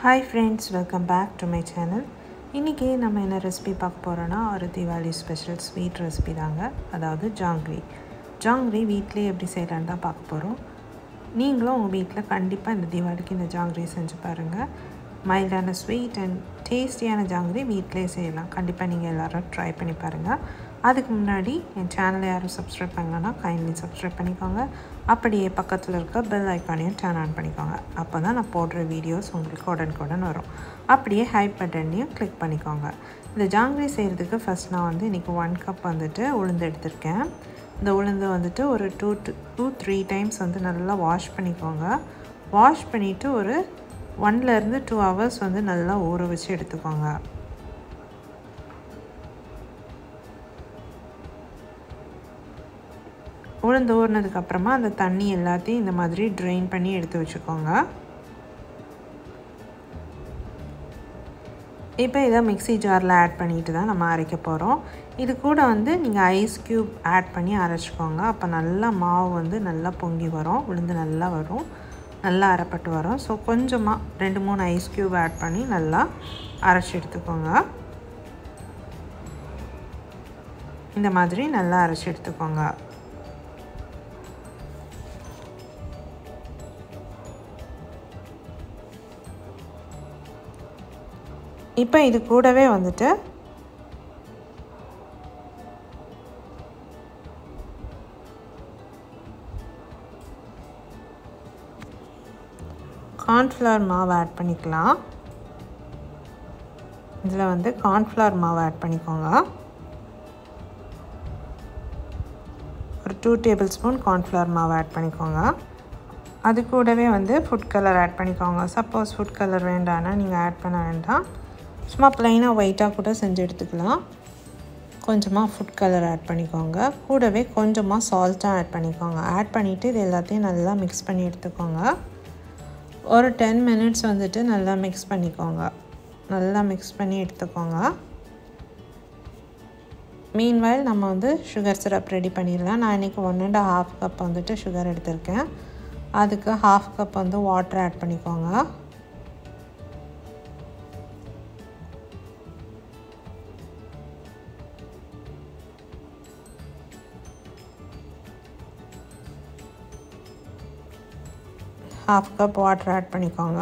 Hi friends, welcome back to my channel. இன்னைக்கு நம்ம என்ன ரெசிபி பார்க்க போறோம்னா ஒரு தீபாவளி ஸ்பெஷல் ஸ்வீட் ரெசிபி தாங்க. அதாவது ஜாங்கிரி. ஜாங்கிரி வீட்லயே எப்படி செய்யலாம்னு தான் பார்க்க போறோம். நீங்களும் உங்க வீட்ல கண்டிப்பா இந்த தீபாவளிக்கு இந்த ஜாங்கிரி செஞ்சு பாருங்க. மைல்டான ஸ்வீட் அண்ட் டேஸ்டியான ஜாங்கிரி வீட்லயே செய்யலாம். கண்டிப்பா நீங்க எல்லாரும் ட்ரை பண்ணி பாருங்க. அதுக்கு முன்னாடி என் சேனலை யாரும் சப்ஸ்கிரைப் பண்ணலனா கைண்ட்லி சப்ஸ்கிரைப் பண்ணிக்கோங்க. அப்படியே பக்கத்தில் இருக்க பெல் ஐக்கானையும் டர்ன் ஆன் பண்ணிக்கோங்க. அப்போ தான் நான் போடுற வீடியோஸ் உங்களுக்கு உடனுக்குடன் வரும். அப்படியே ஹைப் பட்டனையும் கிளிக் பண்ணிக்கோங்க. இந்த ஜாங்கிரி செய்கிறதுக்கு ஃபஸ்ட் நான் இன்றைக்கி 1 கப் உளுந்து எடுத்திருக்கேன். இந்த உளுந்து ஒரு 2-3 டைம்ஸ் நல்லா வாஷ் பண்ணிக்கோங்க. வாஷ் பண்ணிவிட்டு ஒரு 1 to 2 hours நல்லா ஊற வச்சு எடுத்துக்கோங்க. உளுந்து ஊறினதுக்கப்புறமா அந்த தண்ணி எல்லாத்தையும் இந்த மாதிரி ட்ரெயின் பண்ணி எடுத்து வச்சுக்கோங்க. இப்போ இதை மிக்ஸி ஜாரில் ஆட் பண்ணிட்டு தான் நம்ம அரைக்க போகிறோம். இது கூட நீங்கள் ஐஸ் க்யூப் ஆட் பண்ணி அரைச்சிக்கோங்க. அப்போ நல்லா மாவு நல்லா பொங்கி வரும், உளுந்து நல்லா வரும், நல்லா அரைப்பட்டு வரும். ஸோ கொஞ்சமாக 2-3 ஐஸ் க்யூப் ஆட் பண்ணி நல்லா அரைச்சி எடுத்துக்கோங்க. இந்த மாதிரி நல்லா அரைச்சி எடுத்துக்கோங்க. இப்போ இது கூடவே கார்ன்ஃப்ளவர் மாவு ஆட் பண்ணிக்கலாம். இதில் கார்ன்ஃப்ளவர் மாவு ஆட் பண்ணிக்கோங்க. ஒரு 2 டேபிள்ஸ்பூன் கார்ன்ஃப்ளவர் மாவு ஆட் பண்ணிக்கோங்க. அது கூடவே ஃபுட் கலர் ஆட் பண்ணிக்கோங்க. சப்போஸ் ஃபுட் கலர் வேண்டான்னா நீங்கள் ஆட் பண்ண வேண்டாம். சும்மா ப்ளைனாக ஒயிட்டாக கூட செஞ்சு எடுத்துக்கலாம். கொஞ்சமாக ஃபுட் கலர் ஆட் பண்ணிக்கோங்க. கூடவே கொஞ்சமாக சால்ட்டும் ஆட் பண்ணிக்கோங்க. ஆட் பண்ணிவிட்டு இது எல்லாத்தையும் நல்லா மிக்ஸ் பண்ணி எடுத்துக்கோங்க. ஒரு 10 minutes நல்லா மிக்ஸ் பண்ணிக்கோங்க. நல்லா மிக்ஸ் பண்ணி எடுத்துக்கோங்க. மீன்வைல் நம்ம சுகர் சிரப் ரெடி பண்ணிடலாம். நான் இன்றைக்கி 1.5 கப் சுகர் எடுத்திருக்கேன். அதுக்கு 1/2 கப் வாட்டர் ஆட் பண்ணிக்கோங்க. ½ கப் வாட்டர் ஆட் பண்ணிக்கோங்க.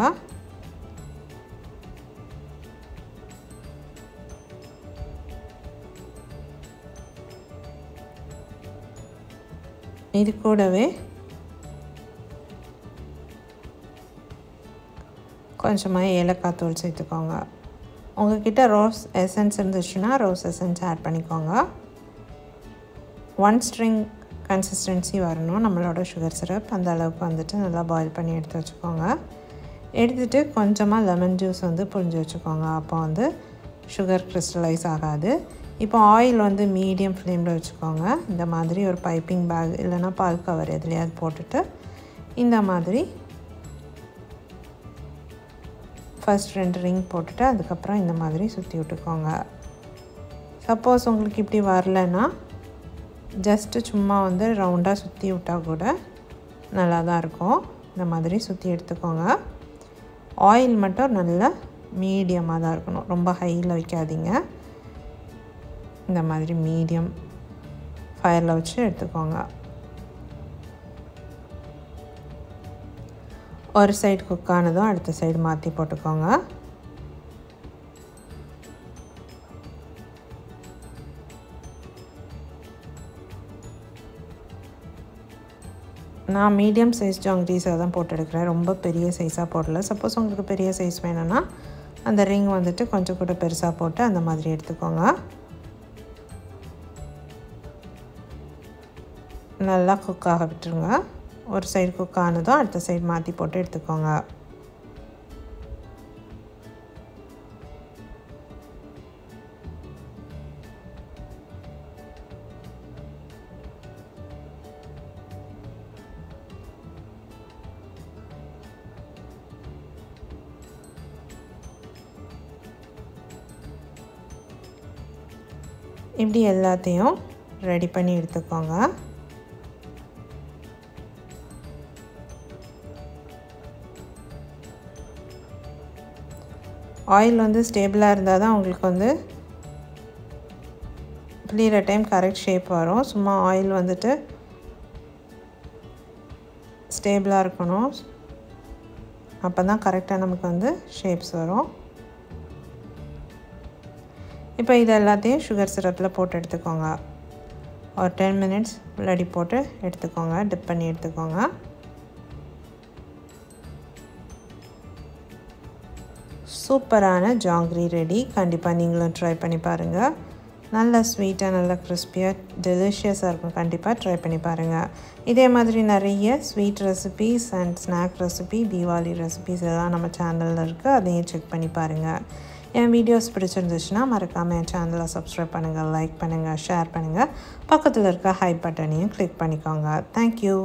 இது கூடவே கொஞ்சமாக ஏலக்காய் தூள் சேர்த்துக்கோங்க. உங்கள்கிட்ட ரோஸ் எசன்ஸ் இருந்துச்சுன்னா ரோஸ் எசன்ஸ் ஆட் பண்ணிக்கோங்க. 1 string கன்சிஸ்டன்சி வரணும் நம்மளோட சுகர் சிரப். அந்த அளவுக்கு நல்லா பாயில் பண்ணி எடுத்து வச்சுக்கோங்க. எடுத்துகிட்டு கொஞ்சமாக லெமன் ஜூஸ் புழிஞ்சு வச்சுக்கோங்க. அப்போ சுகர் கிறிஸ்டலைஸ் ஆகாது. இப்போ ஆயில் மீடியம் ஃப்ளேமில் வச்சுக்கோங்க. இந்த மாதிரி ஒரு பைப்பிங் பேக் இல்லைனா பால் கவர் எதுலையாவது போட்டுட்டு இந்த மாதிரி ஃபஸ்ட் 2 ரிங் போட்டுட்டு அதுக்கப்புறம் இந்த மாதிரி சுற்றி விட்டுக்கோங்க. சப்போஸ் உங்களுக்கு இப்படி வரலைன்னா ஜஸ்ட்டு சும்மா ரவுண்டாக சுற்றி விட்டால் கூட நல்லா தான் இருக்கும். இந்த மாதிரி சுற்றி எடுத்துக்கோங்க. ஆயில் மட்டும் நல்லா மீடியமாக தான் இருக்கணும். ரொம்ப ஹையில் வைக்காதீங்க. இந்த மாதிரி மீடியம் ஃபயரில் வச்சு எடுத்துக்கோங்க. ஒரு சைடு குக் ஆனதும் அடுத்த சைடு மாற்றி போட்டுக்கோங்க. நான் மீடியம் சைஸ் ஜாங்கிரிஸாக தான் போட்டு எடுக்கிறேன். ரொம்ப பெரிய சைஸாக போடல. சப்போஸ் உங்களுக்கு பெரிய சைஸ் வேணும்னா அந்த ரிங் கொஞ்சம் கூட பெருசாக போட்டு அந்த மாதிரி எடுத்துக்கோங்க. நல்லா குக் ஆக விட்டுருங்க. ஒரு சைடு குக் ஆனதும் அடுத்த சைடு மாற்றி போட்டு எடுத்துக்கோங்க. இப்படி எல்லாத்தையும் ரெடி பண்ணி எடுத்துக்கோங்க. ஆயில் வந்து ஸ்டேபிளாக இருந்தால் தான் உங்களுக்கு வந்து பிழிகிற டைம் கரெக்ட் ஷேப் வரும். சும்மா ஆயில் வந்துட்டு ஸ்டேபிளாக இருக்கணும். அப்போ தான் கரெக்டாக நமக்கு வந்து ஷேப்ஸ் வரும். இப்போ இது எல்லாத்தையும் சுகர் சிரப்பில் போட்டு எடுத்துக்கோங்க. ஒரு 10 மினிட்ஸ் உள்ளடி போட்டு எடுத்துக்கோங்க, டிப் பண்ணி எடுத்துக்கோங்க. சூப்பரான ஜாங்கிரி ரெடி. கண்டிப்பாக நீங்களும் ட்ரை பண்ணி பாருங்கள். நல்ல ஸ்வீட்டாக, நல்ல கிறிஸ்பியாக, டெலிஷியஸாக இருக்கும். கண்டிப்பாக ட்ரை பண்ணி பாருங்கள். இதே மாதிரி நிறைய sweet recipes and snack recipe, Deepavali recipes எல்லாம் நம்ம சேனலில் இருக்குது. அதையும் செக் பண்ணி பாருங்கள். என் வீடியோஸ் பிடிச்சிருந்துச்சுன்னா மறக்காமல் என் சேனலை சப்ஸ்கிரைப் பண்ணுங்கள், லைக் பண்ணுங்கள், ஷேர் பண்ணுங்கள். பக்கத்தில் இருக்க ஹை பட்டனையும் கிளிக் பண்ணிக்கோங்க. தேங்க்யூ.